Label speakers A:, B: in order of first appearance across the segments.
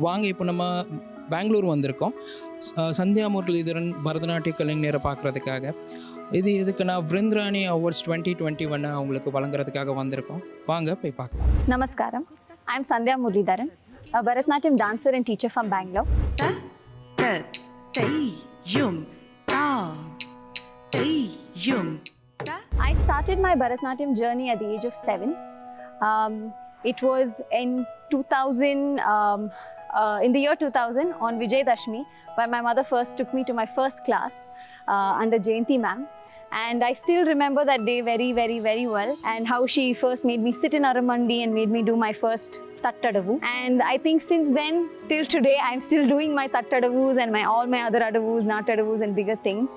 A: வாங்க இப்போ நம்ம பெங்களூர் வந்திருக்கோம். சந்தியா முரளிதரன் பரதநாட்டிய கலைஞரை பார்க்குறதுக்காக. இதுக்கு நான் விருந்திராணி அவார்ட்ஸ் 2021 அவங்களுக்கு வழங்குறதுக்காக வந்திருக்கோம். வாங்க போய் பார்க்கலாம்.
B: Namaskaram. I'm Sandhya Muralidharan, a Bharatanatyam dancer and teacher from Bangalore. I started my Bharatanatyam journey at the age of 7. It was in 2000, in the year 2000 on Vijay Dashmi, where my mother first took me to my first class under Jayanti ma'am. And I still remember that day very, very, very well, and how she first made me sit in Aramandi and made me do my first tattadavu. And I think since then till today I'm still doing my tattadavus and all my other adavus, natadavus and bigger things.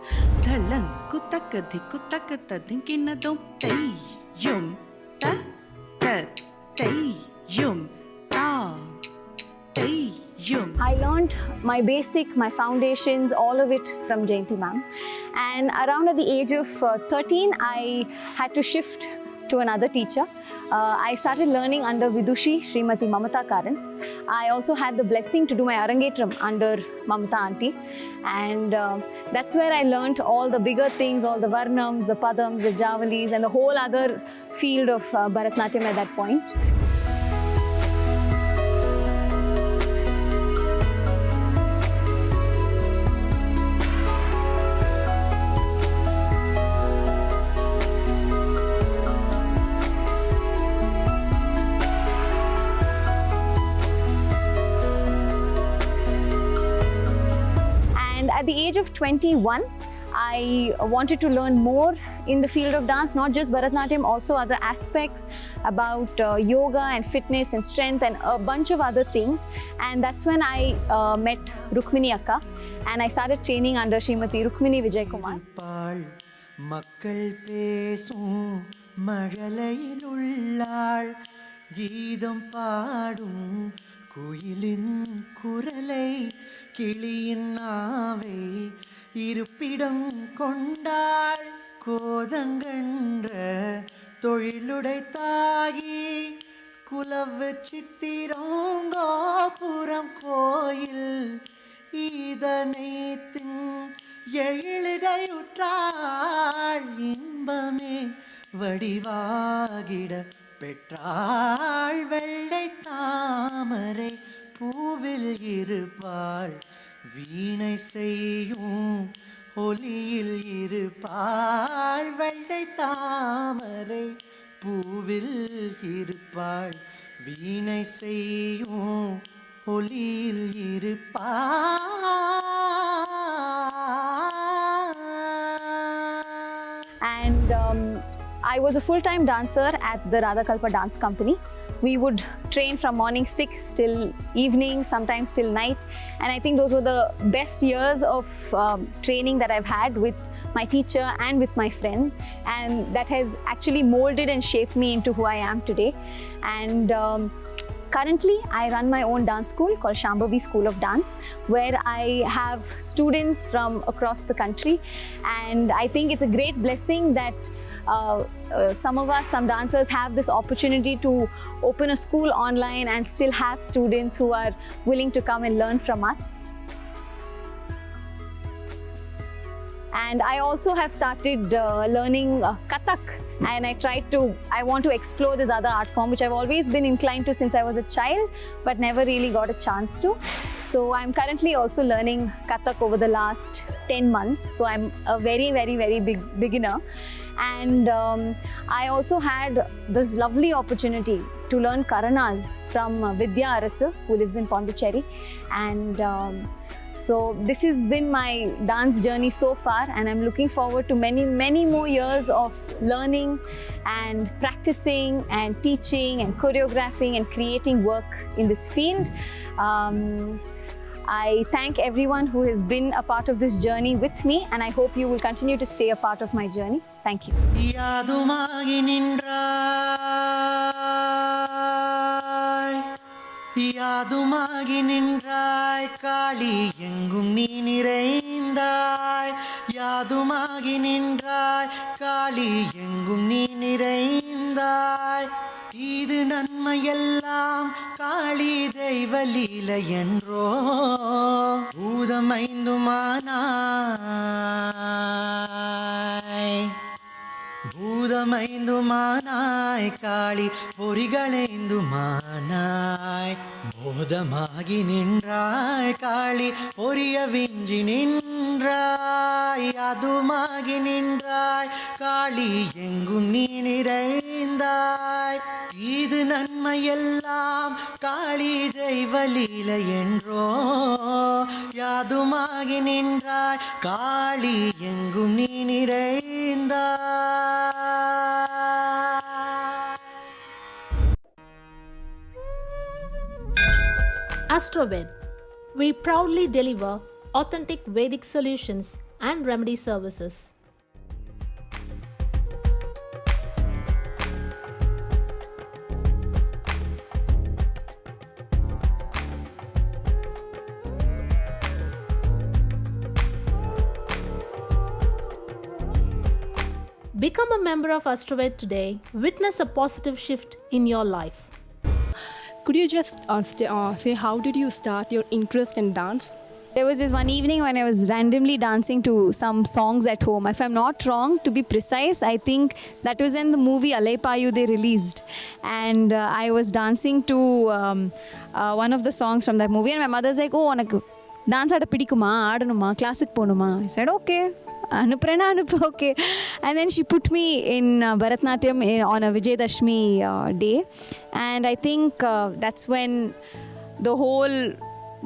B: I learned my basic, my foundations, all of it from Jayanti ma'am. And around at the age of 13, I had to shift to another teacher. I started learning under Vidushi, Srimati Mamata Karan. I also had the blessing to do my Arangetram under Mamata auntie. And that's where I learned all the bigger things, all the Varnams, the Padams, the Javalis, and the whole other field of Bharatanatyam at that point. At the age of 21, I wanted to learn more in the field of dance, not just Bharatanatyam, also other aspects about yoga and fitness and strength and a bunch of other things. And that's when I met Rukmini Akka, and I started training under Srimati Rukmini Vijay Kumar.
C: மக்கள் பேசும் மழலையில் உள்ளாள், கீதம் பாடும் குயிலின் குரலை, கிளியின் நாவை இருப்பிடம் கொண்டாள், கோதங்கன்ற தொழிலுடைத்தாகி, குலவு சித்திரம் கோபுரம் கோயில், இதனைத்தின் எழிலுடையுற்றாள், இன்பமே வடிவாகிட பெற்றாள், வெள்ளை தாமரை பூவில் இருப்பாள், வீணை செய்யும் ஒலியில் இருப்பாள், வெள்ளை தாமரை பூவில் இருப்பாள், வீணை செய்யும் ஒலியில் இருப்பாள்.
B: And I was a full-time dancer at the Radhakalpa Dance Company. We would train from morning 6 till evening, sometimes till night. And I think those were the best years of training that I've had with my teacher and with my friends. And that has actually molded and shaped me into who I am today. And currently, I run my own dance school called Shambhavi School of Dance, where I have students from across the country. And I think it's a great blessing that some of us, some dancers, have this opportunity to open a school online and still have students who are willing to come and learn from us. And I also have started learning Kathak, and I want to explore this other art form which I've always been inclined to since I was a child, but never really got a chance to. So I'm currently also learning Kathak over the last 10 months. So I'm a very, very, very big beginner. And I also had this lovely opportunity to learn Karanas from Vidya Arasu, who lives in Pondicherry. And so this has been my dance journey so far, and I'm looking forward to many, many more years of learning and practicing and teaching and choreographing and creating work in this field. I thank everyone who has been a part of this journey with me, and I hope you will continue to stay a part of my journey. Thank you.
C: யாதுமாகி நின்றாய், காளி எங்கும் நீ நிறைந்தாய், யாதுமாகி நின்றாய், காளி எங்கும் நீ நிறைந்தாய், தீது நன்மையெல்லாம் காளி தெய்வ லீலை என்றோ பூதமைந்துமானாய் காளி பொறிகளைந்துமானாய் போதமாகி நின்றாய் காளி பொரிய விஞ்சி நின்றாய் அதுமாகி நின்றாய் காளி எங்கும் நீ நிறைந்தாய் இது நன்மையெல்லாம் காளி தெய்வ லீலை என்றோ யாதுமாகி நின்றாய் காளி எங்கும் நீ நிறைந்தாய்.
D: Astroved. We proudly deliver authentic Vedic solutions and remedy services. Become a member of Astroved today. Witness a positive shift in your life.
E: Could you just say how did you start your interest in dance?
B: There was this one evening when I was randomly dancing to some songs at home. If I'm not wrong, to be precise, I think that was in the movie Alaypayu they released. And I was dancing to one of the songs from that movie. And my mother's like, oh, unaku dance aada pidikuma, aadanuma, classic ponuma. I said, okay. Anuprana, okay. And then she put me in Bharatnatyam on a Vijayadashmi day. And I think that's when the whole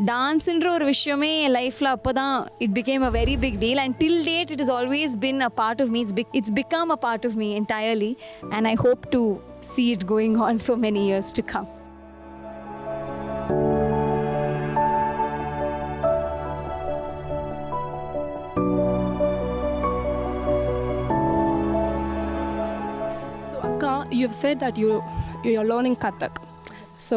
B: டான்ஸ்ன்ற ஒரு விஷயமே என் லைஃப்பில் அப்போ தான் it became a very big deal and till date it is always been a part of me it's become a part of me entirely and I hope to see it going on for many years to come.
E: So Akka, you have said that you're learning Kathak. So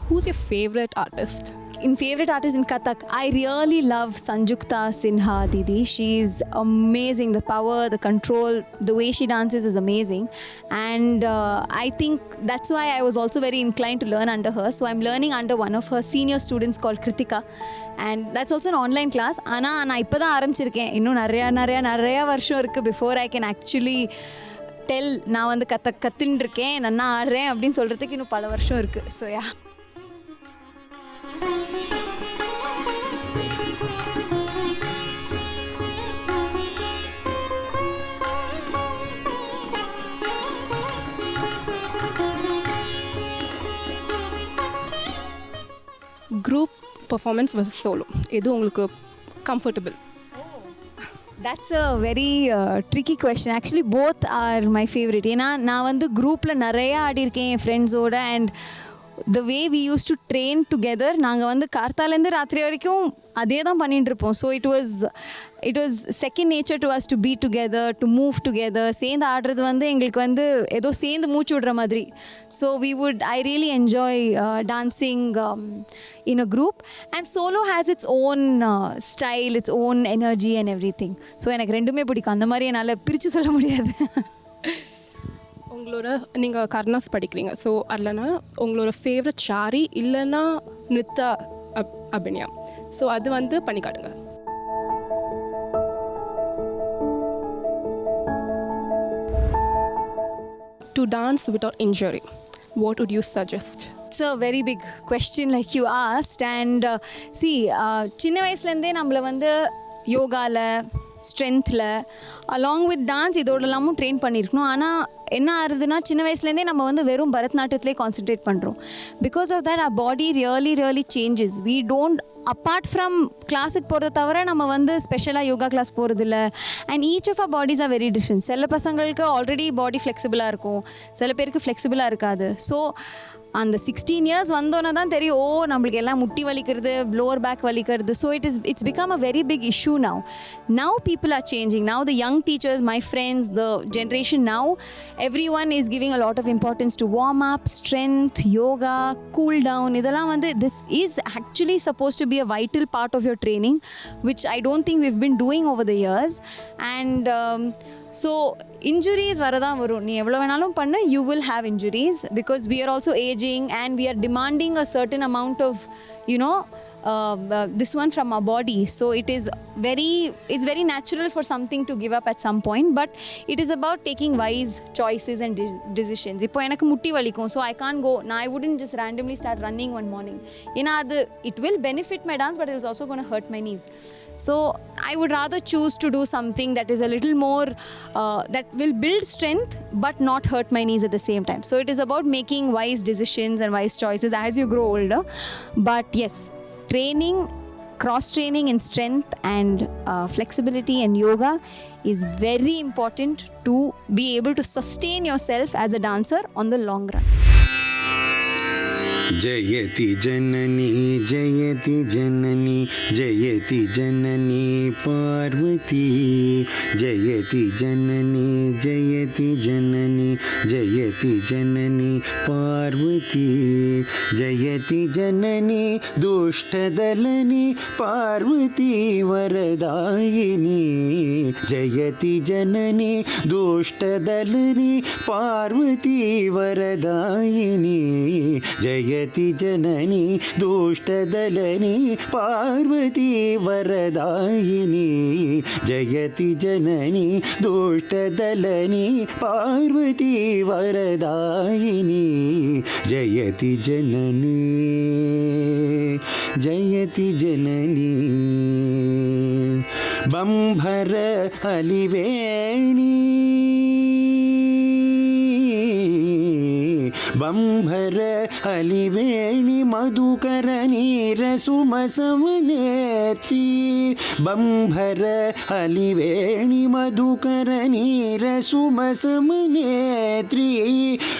E: who's your favorite artist?
B: In favorite artist in Kathak, I really love Sanjukta Sinha Didi. She's amazing. The power, the control, the way she dances is amazing. And I think that's why I was also very inclined to learn under her. So I'm learning under one of her senior students called Kritika. And that's also an online class. Ana நான் இப்போ தான் ஆரம்பிச்சிருக்கேன். இன்னும் நிறையா வருஷம் இருக்குது before I can actually tell நான் வந்து கற்றுன்னு இருக்கேன் நான் ஆடுறேன் அப்படின்னு சொல்கிறதுக்கு இன்னும் பல வருஷம் இருக்குது. So yeah.
E: Group performance versus solo. எது உங்களுக்கு comfortable?
B: That's a very tricky question. Actually, both are my favorite. ஏன்னா நான் வந்து குரூப்பில் நிறையா ஆடியிருக்கேன் என் ஃப்ரெண்ட்ஸோட and the way we used to train together நாங்கள் வந்து கார்த்தாலேருந்து ராத்திரி வரைக்கும் அதே தான் பண்ணிட்டு இருப்போம். So it was second nature to us to be together, to move together. சேர்ந்து ஆடுறது வந்து எங்களுக்கு வந்து ஏதோ சேர்ந்து மூச்சு விடுற மாதிரி. So I really enjoy dancing in a group, and solo has its own style, its own energy and everything. So எனக்கு ரெண்டுமே பிடிக்கும். அந்த மாதிரி என்னால் பிரித்து சொல்ல முடியாது.
E: உங்களோட நீங்கள் கர்னாஸ் படிக்கிறீங்க. ஸோ அதில்னா உங்களோட ஃபேவரட் ஷாரி இல்லைன்னா நித்தா அபிநயா. ஸோ அது வந்து பண்ணி காட்டுங்க. To dance without injury, what would you suggest?
B: It's a very big question like you asked, and see சின்ன வயசுலேருந்தே நம்மளை வந்து யோகாவில் ஸ்ட்ரென்த்தில் அலாங் வித் டான்ஸ் இதோடலாமும் ட்ரெயின் பண்ணியிருக்கணும். ஆனால் என்ன ஆகுதுன்னா சின்ன வயசுலேருந்தே நம்ம வந்து வெறும் பரதநாட்டியத்திலே கான்சென்ட்ரேட் பண்ணுறோம். Because of that our body really changes. We don't apart from கிளாஸுக்கு போகிறத தவிர நம்ம வந்து ஸ்பெஷலாக யோகா கிளாஸ் போகிறதில்ல. And each of our bodies are very different. சில பசங்களுக்கு ஆல்ரெடி பாடி ஃப்ளெக்சிபிளாக இருக்கும், சில பேருக்கு ஃப்ளெக்சிபிளாக இருக்காது. ஸோ அந்த 16 years வந்தோன்னே தான் தெரியும் ஓ நம்மளுக்கு எல்லாம் முட்டி வலிக்கிறது, லோவர் பேக் வலிக்கிறது. So it's become a very big issue now. Now people are changing. Now the young teachers, my friends, the generation now, everyone is giving a lot of importance to warm up, strength, yoga, cool down. இதெல்லாம் வந்து this is actually supposed to be a vital part of your training, which I don't think we've been doing over the years. And so injuries வரதான் வரும். நீ எவ்வளோ வேணாலும் பண்ண, you will have injuries because we are also aging and we are demanding a certain amount of this one from our body. So it's very natural for something to give up at some point, but it is about taking wise choices and decisions. இப்போ எனக்கு முட்டி வலிக்கும், so I can't go now. I wouldn't just randomly start running one morning. ஏன்னா அது it will benefit my dance, but it is also going to hurt my knees. So I would rather choose to do something that is a little more that will build strength but not hurt my knees at the same time. So it is about making wise decisions and wise choices as you grow older. But yes, training, cross training in strength and flexibility and yoga is very important to be able to sustain yourself as a dancer on the long run.
F: जयति जननी जयति जननी जयति जननी पार्वती जयति जननी जयति जननी जयति जननी पार्वती जयति जननी दुष्टदलनी पार्वती वरदायिनी जयति जननी दुष्टदलनी पार्वती वरदायिनी जयति जननी दुष्टदलनी पार्वती वरदायिनी जयति जननी दुष्टदलनी पार्वती वरदायिनी जयति जननी जयति जननी बंभर अलिवेणी बंभर अलिवेणी मधुकर नीरसुमसमनेत्री बंभर अलिवेणी मधुकर नीरसुमसमनेत्री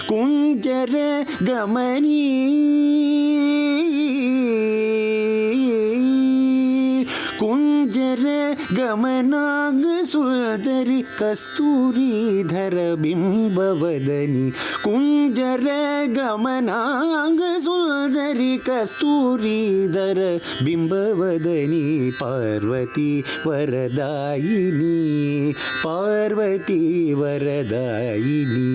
F: कुंजर गमनी कुंजर गमनांग सुंदरी कस्तूरीधर बिंबवदनी कुंजर गमनांग सुंदरी कस्तूरीधर बिंबवदनी पार्वती वरदायिनी पार्वती वरदायिनी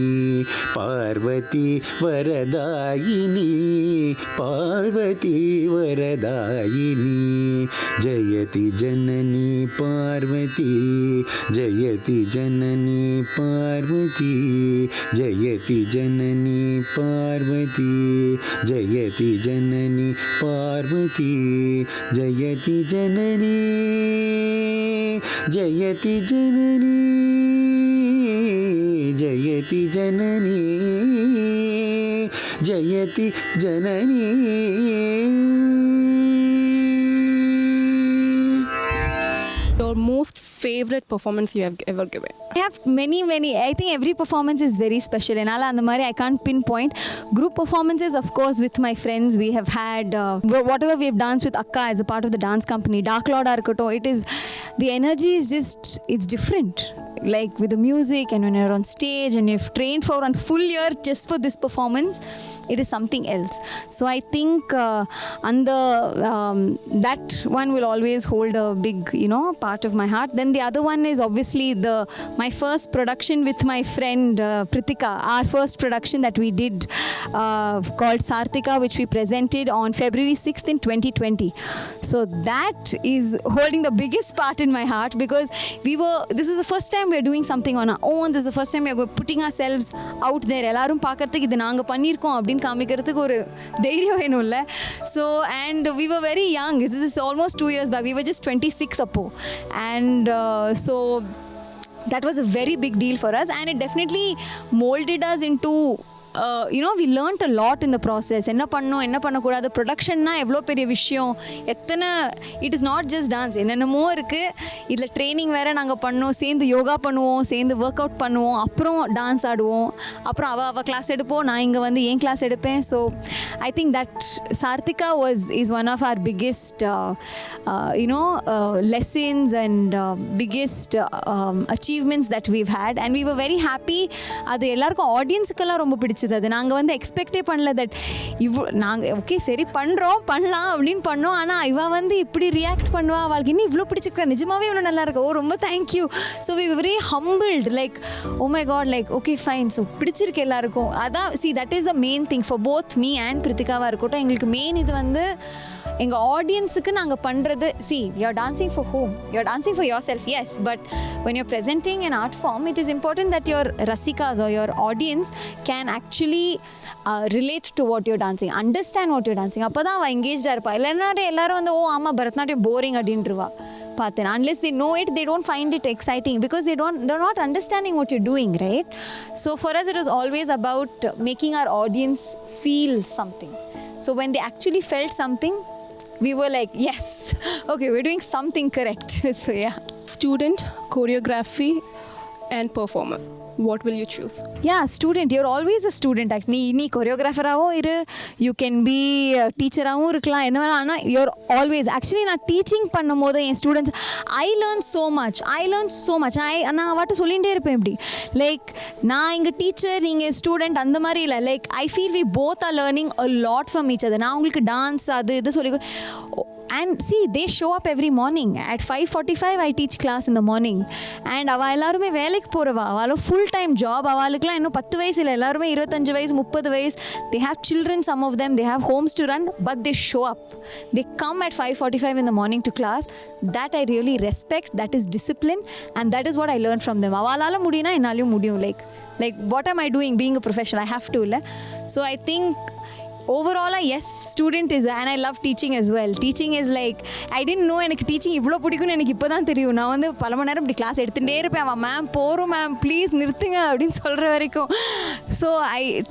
F: पार्वती वरदायिनी पार्वती वरदायिनी जयति जननी पार्वती जयति जननी पार्वती जयति जननी पार्वती जयति जननी पार्वती जयति जननी जयति जननी जयति जननी जयति जननी
E: Your most favorite performance you have ever given?
B: I have many. I think every performance is very special. And I can't pinpoint. Group performances, of course, with my friends. We have had whatever we have danced with Akka as a part of the dance company. Dark Lord Arkoto. It is the energy is just it's different. Like with the music and when you're on stage and you've trained for a full year just for this performance, it is something else. So I think that one will always hold a big part of my heart. Then the other one is obviously my first production with my friend Pritika, our first production that we did called Sarthika, which we presented on February 6th in 2020. So that is holding the biggest part in my heart because this is the first time we are doing something on our own. This is the first time we are putting ourselves out there. எல்லாரும் பார்க்கிறதுக்கு இது நாங்க பண்ணிருக்கோம் அப்படினு காமிக்கிறதுக்கு ஒரு தைரியம் வேணும்ல. So and we were very young. This is almost 2 years back. We were just 26 appo. And so that was a very big deal for us and it definitely molded us into we learnt a lot in the process. என்ன பண்ணணும் என்ன பண்ணக்கூடாது, ப்ரொடக்ஷன்னா எவ்வளோ பெரிய விஷயம், எத்தனை it is not just dance, என்னென்னமோ இருக்குது. இதில் ட்ரைனிங் வேறு நாங்கள் பண்ணோம், சேர்ந்து யோகா பண்ணுவோம், சேர்ந்து ஒர்க் அவுட் பண்ணுவோம், அப்புறம் டான்ஸ் ஆடுவோம், அப்புறம் அவள் கிளாஸ் எடுப்போம், நான் இங்கே வந்து என் கிளாஸ் எடுப்பேன். So I think that Sarthika is one of our biggest lessons and biggest achievements that we've had and we were very happy. அது எல்லாருக்கும் ஆடியன்ஸுக்கெல்லாம் ரொம்ப பிடிச்சது. பிடிச்சது அது. நாங்கள் வந்து எக்ஸ்பெக்டே பண்ணல தட் நாங்கள் ஓகே சரி பண்ணலாம் அப்படின்னு பண்ணோம். ஆனால் இவள் வந்து இப்படி ரியாக்ட் பண்ணுவா, அவளுக்கு இன்னும் இவ்வளோ பிடிச்சிருக்கா, நிஜமாவே இவ்வளோ நல்லா இருக்கு, ஓ ரொம்ப thank you. So we very humbled, like oh my god, like okay fine, so பிடிச்சிருக்கு எல்லாருக்கும். அதான் see that is the main thing for both me and பிரித்திகாவாக இருக்கட்டும். எங்களுக்கு மெயின் இது வந்து எங்கள் ஆடியன்ஸுக்கு நாங்கள் பண்ணுறது, see you're dancing for home, you're dancing for yourself, yes, but when you're presenting an art form, it is important that your rasikas or your audience can actually relate to what you're dancing, understand what you're dancing. அப்போ தான் அவள் எங்கேஜாக இருப்பா. எல்லாரும் வந்து ஓ ஆமாம் Bharatanatyam boring அப்படின்றவா பார்த்தேன். Unless they know it, they don't find it exciting because they're not understanding what you're doing, right? So for us it was always about making our audience feel something. So when they actually felt something, we were like, yes, okay, we're doing something correct. So yeah.
E: Student, choreography and performer. What will you choose?
B: Yeah, student. You're always a student. நீ கொரியோகிராஃபராகவும் இரு, you can be டீச்சராகவும் இருக்கலாம், என்ன வேணால். ஆனால் you are always actually நான் teaching பண்ணும் போது என் students I learn so much. நான் வாட்டு சொல்லிகிட்டே இருப்பேன் இப்படி, லைக் நான் இங்கே டீச்சர், நீங்கள் ஸ்டூடெண்ட், அந்த மாதிரி இல்லை. Like I feel we both are learning a lot from each other. நான் உங்களுக்கு டான்ஸ் அது இது சொல்லி, and see they show up every morning at 5:45. I teach class in the morning and அவள் எல்லாருமே வேலைக்கு போகிறவா, அவளும் ஃபுல் டைம் ஜாப். அவளுக்குலாம் இன்னும் 10 வயசு இல்லை, எல்லாருமே 25 வயசு 30 வயசு. they have children, some of them they have homes to run, but they show up, they come at 5:45 in the morning to class. That I really respect. That is discipline and that is what I learned from them. அவளால முடியும்னா என்னாலையும் முடியும். like what am I doing being a professional? I have to இல்லை. So I think overall yes, student is, and I love teaching as well. Teaching is like, I didn't know எனக்கு teaching இவ்வளோ பிடிக்கும்னு எனக்கு இப்போ தான் தெரியும். நான் வந்து பல மணி நேரம் இப்படி கிளாஸ் எடுத்துகிட்டே இருப்பேன். அவன் மேம் போகிறோம் மேம் ப்ளீஸ் நிறுத்துங்க அப்படின்னு சொல்கிற வரைக்கும். ஸோ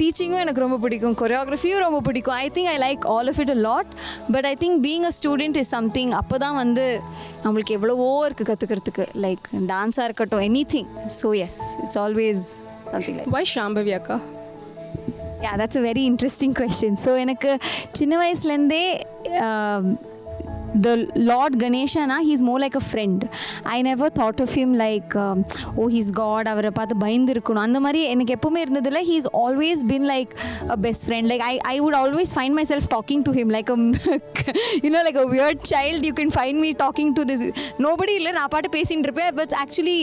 B: டீச்சிங்கும் எனக்கு ரொம்ப பிடிக்கும், கொரியோகிராஃபியும் ரொம்ப பிடிக்கும். I think I like all of it a lot. But I think being a student is something, அப்போ தான் வந்து நம்மளுக்கு எவ்வளவோ இருக்குது கற்றுக்கிறதுக்கு, லைக் டான்ஸாக இருக்கட்டும், anything. So yes, it's always something like.
E: Why Shambhavi akka?
B: Yeah, that's a very interesting question. So எனக்கு சின்ன வயசுலேருந்தே the Lord Ganesha na, he's more like a friend. I never thought of him like oh he's God, அவரை பார்த்து பயந்து இருக்கணும் அந்த மாதிரி எனக்கு எப்பவுமே இருந்ததில்லை. He's always been like a best friend. Like I would always find myself talking to him like a you know, like a weird child. You can find me talking to this nobody இல்லை, நான் பாட்டு பேசிட்டு இருப்பேன். But actually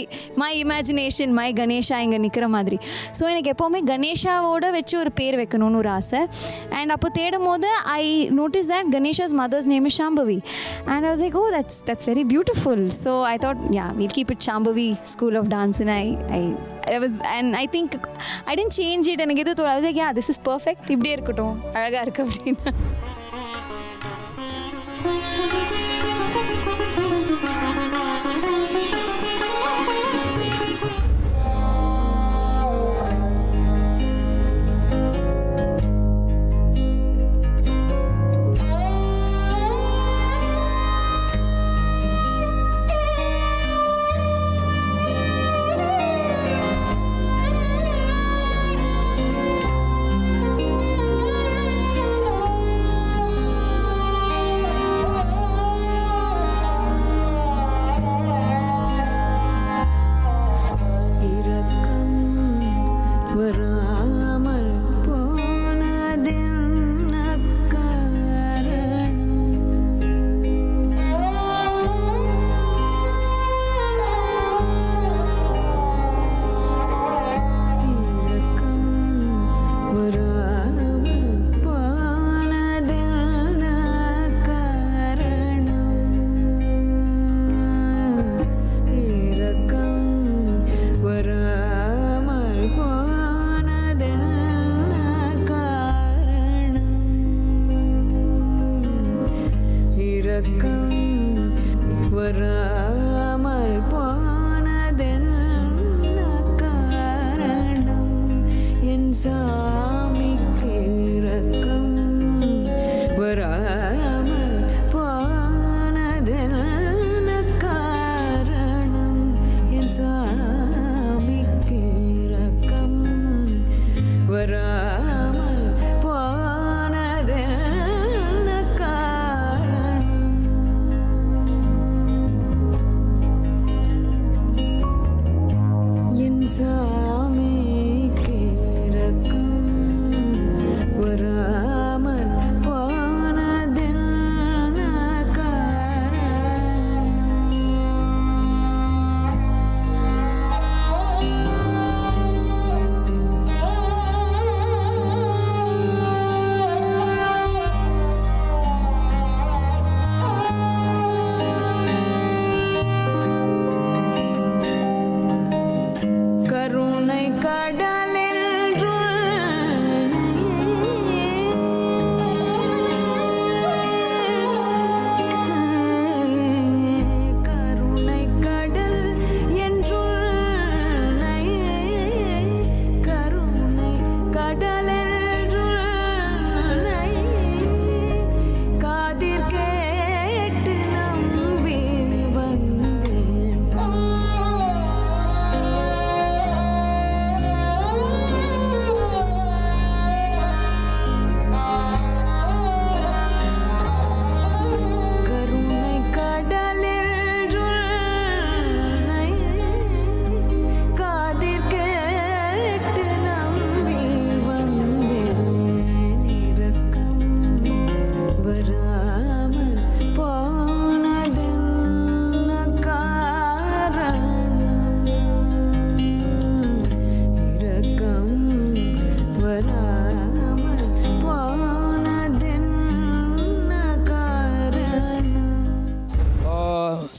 B: my imagination, my Ganesha இங்கே நிற்கிற மாதிரி. So எனக்கு எப்போவுமே கணேஷாவோட வச்சு ஒரு பேர் வைக்கணும்னு ஒரு ஆசை. அண்ட் அப்போ தேடும் போது I noticed that Ganesha's mother's name is Shambhavi. And I was like, oh, that's very beautiful. So I thought, yeah, we'll keep it Shambhavi School of Dance. And I was, and I think I didn't change it. And I was like, yeah, this is perfect. இப்படியே இருக்கட்டும், அழகா இருக்கு அப்படின்னு.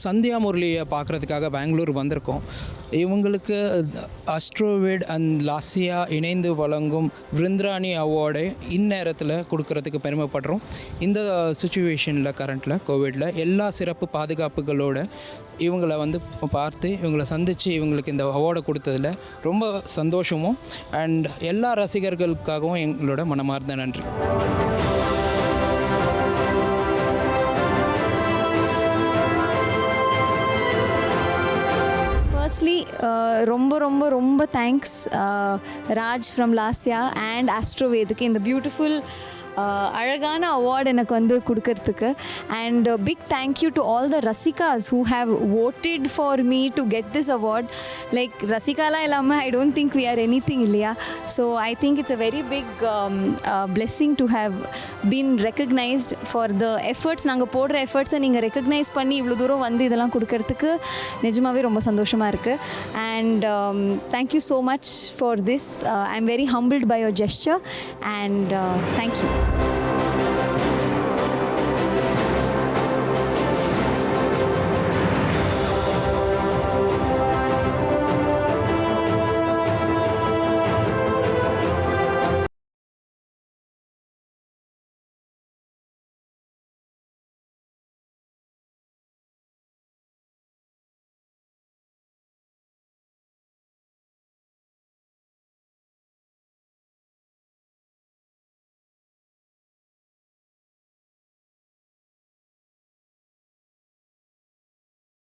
A: சந்தியா முரளியை பார்க்குறதுக்காக பெங்களூர் வந்திருக்கோம். இவங்களுக்கு அஸ்ட்ரோவேட் and Lasya இணைந்து வழங்கும் விருந்திராணி அவார்டை இந்நேரத்தில் கொடுக்கறதுக்கு பெருமைப்படுறோம். இந்த சுச்சுவேஷனில் கரண்ட்டில் கோவிடில் எல்லா சிறப்பு பாதுகாப்புகளோடு இவங்களை வந்து பார்த்து இவங்களை சந்தித்து இவங்களுக்கு இந்த அவார்டை கொடுத்ததில் ரொம்ப சந்தோஷமும் அண்ட் எல்லா ரசிகர்களுக்காகவும் எங்களோட மனமார்ந்த நன்றி.
B: Firstly, ரொம்ப thanks Raj from Lasya and ஆஸ்ட்ரோவேதுக்கு இந்த பியூட்டிஃபுல் அழகான அவார்டு எனக்கு வந்து கொடுக்கறதுக்கு. And big thank you to all the rasikas who have voted for me to get this award. Like ரசிகாலாம் இல்லாமல் I don't think we are anything இல்லையா. So I think it's a very big blessing to have been recognised for the efforts. நாங்கள் போடுற எஃபர்ட்ஸை நீங்கள் recognise பண்ணி இவ்வளோ தூரம் வந்து இதெல்லாம் கொடுக்கறதுக்கு நிஜமாகவே ரொம்ப சந்தோஷமாக இருக்குது. And thank you so much for this. I am very humbled by your gesture and thank you.